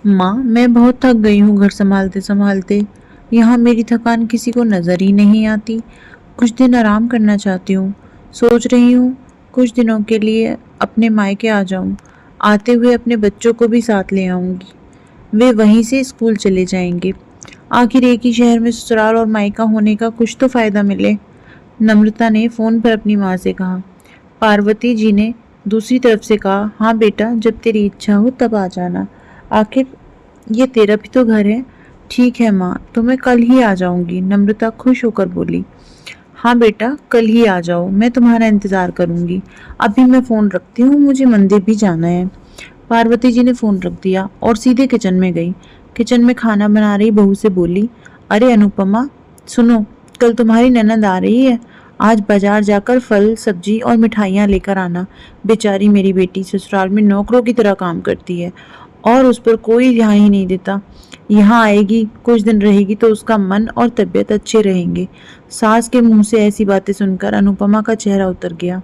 माँ, मैं बहुत थक गई हूँ घर संभालते संभालते। यहाँ मेरी थकान किसी को नजर ही नहीं आती। कुछ दिन आराम करना चाहती हूँ। सोच रही हूँ कुछ दिनों के लिए अपने मायके आ जाऊँ। आते हुए अपने बच्चों को भी साथ ले आऊंगी। वे वहीं से स्कूल चले जाएंगे। आखिर एक ही शहर में ससुराल और मायका होने का कुछ तो फायदा मिले। नम्रता ने फोन पर अपनी माँ से कहा। पार्वती जी ने दूसरी तरफ से कहा, हाँ बेटा, जब तेरी इच्छा हो तब आ जाना। आखिर ये तेरा भी तो घर है। ठीक है माँ, तो मैं कल ही आ जाऊंगी, नम्रता खुश होकर बोली। हाँ बेटा, कल ही आ जाओ, मैं तुम्हारा इंतजार करूंगी। अभी मैं फोन रखती हूँ, मुझे मंदिर भी जाना है। पार्वती जी ने फोन रख दिया और सीधे किचन में गई। किचन में खाना बना रही बहू से बोली, अरे अनुपमा, सुनो, कल तुम्हारी ननद आ रही है। आज बाजार जाकर फल सब्जी और मिठाइयाँ लेकर आना। बेचारी मेरी बेटी ससुराल में नौकरों की तरह काम करती है और उस पर कोई ध्यान ही नहीं देता। यहाँ आएगी, कुछ दिन रहेगी तो उसका मन और तबीयत अच्छे रहेंगे। सास के मुंह से ऐसी बातें सुनकर अनुपमा का चेहरा उतर गया।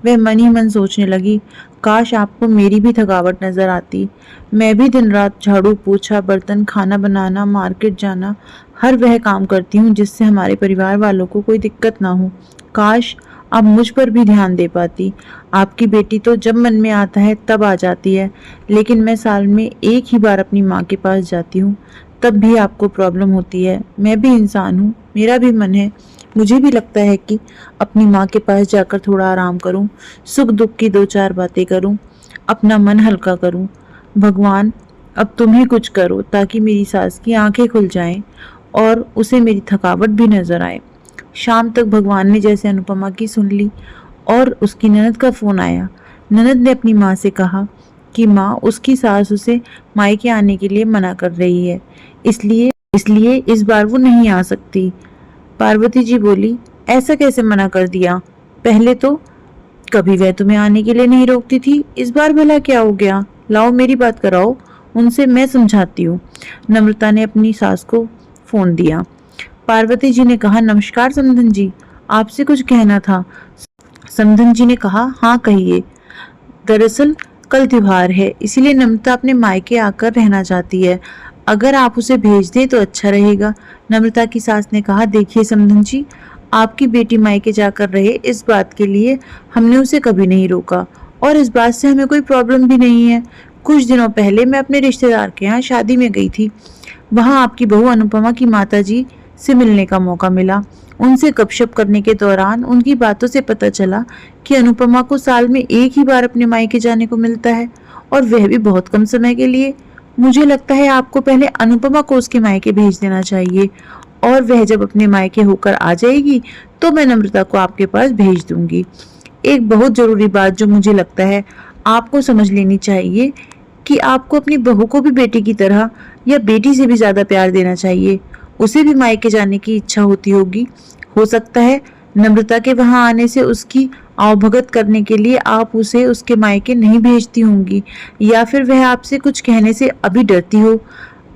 वह मन ही मन सोचने लगी, काश आपको मेरी भी थकावट नजर आती। मैं भी दिन रात झाड़ू पोछा बर्तन खाना बनाना मार्केट जाना हर वह काम करती हूँ जिससे हमारे परिवार वालों को कोई दिक्कत ना हो। काश आप मुझ पर भी ध्यान दे पाती। आपकी बेटी तो जब मन में आता है तब आ जाती है, लेकिन मैं साल में एक ही बार अपनी माँ के पास जाती हूँ, तब भी आपको प्रॉब्लम होती है। मैं भी इंसान हूँ, मेरा भी मन है। मुझे भी लगता है कि अपनी माँ के पास जाकर थोड़ा आराम करूं, सुख दुख की दो चार बातें करूं, अपना मन हल्का करूं। भगवान, अब तुम ही कुछ करो ताकि मेरी सास की आंखें खुल जाएं और उसे मेरी थकावट भी नजर आए। शाम तक भगवान ने जैसे अनुपमा की सुन ली और उसकी ननद का फोन आया। ननद ने अपनी माँ से कहा कि माँ, उसकी सास उसे मायके आने के लिए मना कर रही है, इसलिए इसलिए इस बार वो नहीं आ सकती। पार्वती जी बोली, ऐसा कैसे मना कर दिया? पहले तो कभी वह तुम्हें आने के लिए नहीं रोकती थी, इस बार भला क्या हो गया? लाओ मेरी बात कराओ, उनसे मैं समझाती हूँ। नम्रता ने अपनी सास को फोन दिया। पार्वती जी ने कहा, नमस्कार समधन जी, आपसे कुछ कहना था। समधन जी ने कहा, हाँ कहिए। दरअसल कल त्योहार है, इसीलिए नम्रता अपने मायके आकर रहना चाहती है। अगर आप उसे भेज दें तो अच्छा रहेगा। नम्रता की सास ने कहा, देखिए समधन जी, आपकी बेटी मायके जाकर रहे, इस बात के लिए हमने उसे कभी नहीं रोका और इस बात से हमें कोई प्रॉब्लम भी नहीं है। कुछ दिनों पहले मैं अपने रिश्तेदार के यहाँ शादी में गई थी। वहां आपकी बहू अनुपमा की माताजी से मिलने का मौका मिला। उनसे गपशप करने के दौरान उनकी बातों से पता चला कि अनुपमा को साल में एक ही बार अपने मायके जाने को मिलता है और वह भी बहुत कम समय के लिए। मुझे लगता है आपको पहले अनुपमा को उसके मायके भेज देना चाहिए और वह जब अपने मायके होकर आ जाएगी तो मैं नम्रता को आपके पास भेज दूंगी। एक बहुत जरूरी बात जो मुझे लगता है आपको समझ लेनी चाहिए कि आपको अपनी बहू को भी बेटी की तरह या बेटी से भी ज्यादा प्यार देना चाहिए। उसे भी मायके जाने की इच्छा होती होगी। हो सकता है नम्रता के वहां आने से उसकी आवभगत करने के लिए आप उसे उसके मायके नहीं भेजती होंगी, या फिर वह आपसे कुछ कहने से अभी डरती हो।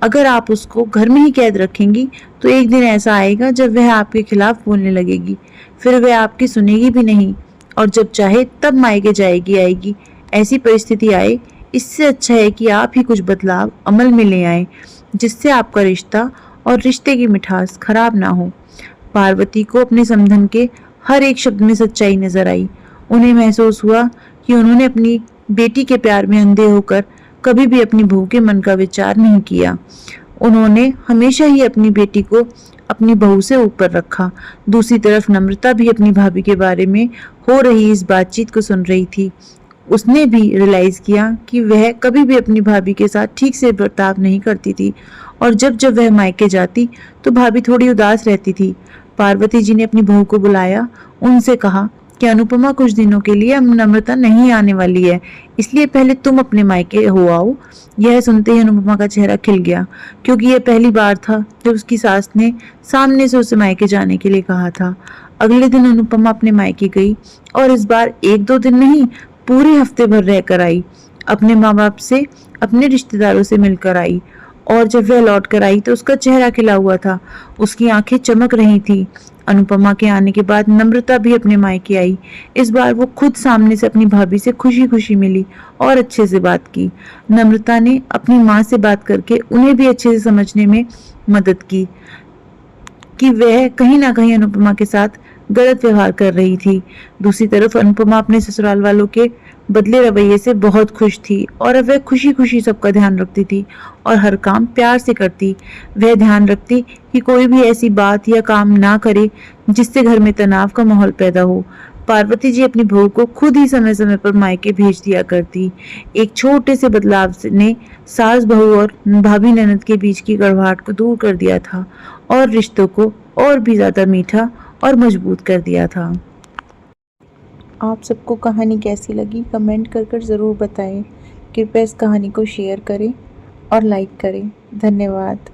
अगर आप उसको घर में ही कैद रखेंगी तो एक दिन ऐसा आएगा जब वह आपके खिलाफ बोलने लगेगी, फिर वह आपकी सुनेगी भी नहीं और जब चाहे तब मायके जाएगी आएगी। ऐसी परिस्थिति आए, इससे अच्छा है कि आप ही कुछ बदलाव अमल में ले आए जिससे आपका रिश्ता और रिश्ते की मिठास खराब ना हो। पार्वती को अपने समधन के हर एक शब्द में सच्चाई नजर आई। उन्हें महसूस हुआ कि उन्होंने अपनी बेटी के प्यार में अंधे होकर कभी भी अपनी बहू के मन का विचार नहीं किया। उन्होंने हमेशा ही अपनी बेटी को अपनी बहू से ऊपर रखा। दूसरी तरफ नम्रता भी अपनी भाभी के बारे में हो रही इस बातचीत को सुन रही थी। उसने भी रियलाइज किया कि वह कभी भी अपनी भाभी के साथ ठीक से बर्ताव नहीं करती थी और जब जब वह मायके जाती तो भाभी थोड़ी उदास रहती थी। पार्वती जी ने अपनी बहू को बुलाया, उनसे कहा कि अनुपमा कुछ दिनों के लिए नम्रता नहीं आने वाली है, इसलिए पहले तुम अपने मायके हो आओ। यह सुनते ही अनुपमा का चेहरा खिल गया, क्योंकि यह पहली बार था जब उसकी सास ने सामने से उसे मायके जाने के लिए कहा था। अगले दिन अनुपमा अपने मायके गई और इस बार एक दो दिन नहीं, पूरे हफ्ते भर रहकर आई। अपने माँ बाप से, अपने रिश्तेदारों से मिलकर आई और जब वह लौट कर आई तो उसका चेहरा खिला हुआ था, उसकी आंखें चमक रही थी। अनुपमा के आने के बाद नम्रता भी अपने मायके आई। इस बार वो खुद सामने से अपनी भाभी से खुशी खुशी मिली और अच्छे से बात की। नम्रता ने अपनी माँ से बात करके उन्हें भी अच्छे से समझने में मदद की कि वह कहीं ना कहीं अनुपमा के साथ गलत व्यवहार कर रही थी। दूसरी तरफ अनुपमा अपने ससुराल वालों के बदले रवैये से बहुत खुश थी और अब वह खुशी खुशी सबका ध्यान रखती थी और हर काम प्यार से करती। वह ध्यान रखती कि कोई भी ऐसी बात या काम ना करे जिससे घर में तनाव का माहौल पैदा हो। पार्वती जी अपनी बहू को खुद ही समय समय पर मायके भेज दिया करती। एक छोटे से बदलाव ने सास बहू और भाभी ननद के बीच की कड़वाहट को दूर कर दिया था और रिश्तों को और भी ज्यादा मीठा और मजबूत कर दिया था। आप सबको कहानी कैसी लगी कमेंट कर ज़रूर बताएं। कृपया इस कहानी को शेयर करें और लाइक करें। धन्यवाद।